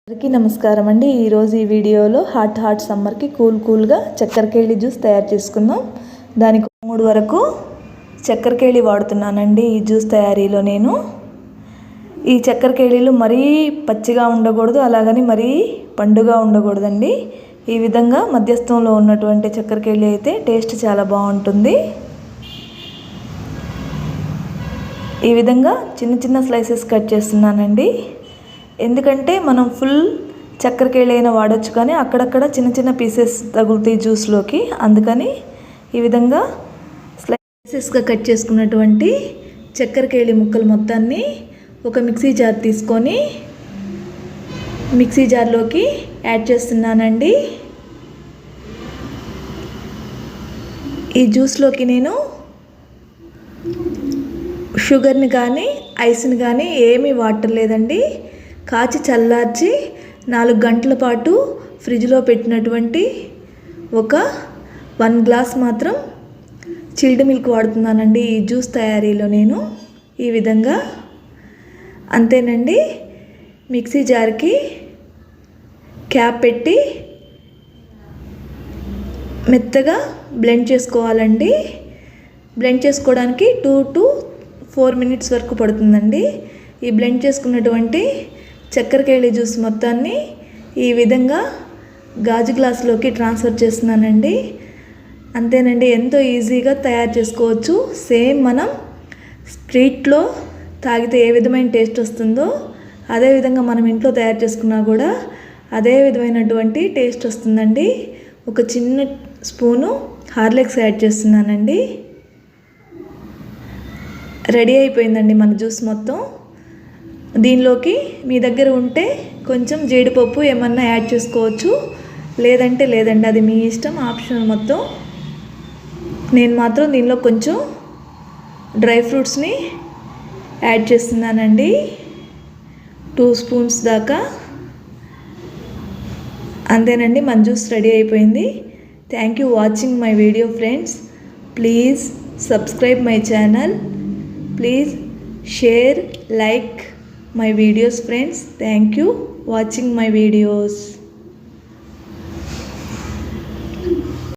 అందరికీ నమస్కారం అండి. ఈరోజు ఈ వీడియోలో హాట్ సమ్మర్కి కూల్గా చక్కెర కేళి జ్యూస్ తయారు చేసుకుందాం. దానికి 3 వరకు చక్కెర కేళి వాడుతున్నానండి. ఈ జ్యూస్ తయారీలో నేను ఈ చక్కెర కేళీలు మరీ పచ్చిగా ఉండకూడదు, అలాగని మరీ పండుగా ఉండకూడదండి. ఈ విధంగా మధ్యస్థంలో ఉన్నటువంటి చక్కెర కేళి అయితే టేస్ట్ చాలా బాగుంటుంది. ఈ విధంగా చిన్న స్లైసెస్ కట్ చేస్తున్నానండి. ఎందుకంటే మనం ఫుల్ చక్కెర కేళి అయినా వాడచ్చు, కానీ అక్కడక్కడ చిన్న పీసెస్ తగులుతాయి జ్యూస్లోకి. అందుకని ఈ విధంగా స్లైసెస్గా కట్ చేసుకున్నటువంటి చక్కెర కేళి ముక్కలు మొత్తాన్ని ఒక మిక్సీ జార్ తీసుకొని మిక్సీ జార్లోకి యాడ్ చేస్తున్నానండి. ఈ జ్యూస్లోకి నేను షుగర్ని కానీ ఐస్ని కానీ ఏమీ వాడలేదండి. కాచి చల్లార్చి 4 గంటల పాటు ఫ్రిడ్జ్లో పెట్టినటువంటి ఒక 1 గ్లాస్ మాత్రం చిల్డ్ మిల్క్ వాడుతున్నానండి ఈ జ్యూస్ తయారీలో నేను. ఈ విధంగా అంతేనండి. మిక్సీ జార్కి క్యాప్ పెట్టి మెత్తగా బ్లెండ్ చేసుకోవాలండి. బ్లెండ్ చేసుకోవడానికి 2 to 4 మినిట్స్ వరకు పడుతుందండి. ఈ బ్లెండ్ చేసుకున్నటువంటి చక్కెర కేళి జ్యూస్ మొత్తాన్ని ఈ విధంగా గాజు గ్లాసులోకి ట్రాన్స్ఫర్ చేస్తున్నానండి. అంతేనండి, ఎంతో ఈజీగా తయారు చేసుకోవచ్చు. సేమ్ మనం స్ట్రీట్లో తాగితే ఏ విధమైన టేస్ట్ వస్తుందో అదేవిధంగా మనం ఇంట్లో తయారు చేసుకున్నా కూడా అదే విధమైనటువంటి టేస్ట్ వస్తుందండి. ఒక చిన్న స్పూను హార్లిక్స్ యాడ్ చేస్తున్నానండి. రెడీ అయిపోయిందండి మన జ్యూస్ మొత్తం. దీనిలోకి మీ దగ్గర ఉంటే కొంచెం జీడిపప్పు ఏమన్నా యాడ్ చేసుకోవచ్చు, లేదండి, అది మీ ఇష్టం, ఆప్షనల్ మొత్తం. నేను మాత్రం దీనిలో కొంచెం డ్రై ఫ్రూట్స్ని యాడ్ చేస్తున్నానండి, 2 స్పూన్స్ దాకా. అంతేనండి, మన జ్యూస్ రెడీ అయిపోయింది. Thank you watching my video friends. Please subscribe my channel. Please share, like my videos friends. Thank you watching my videos.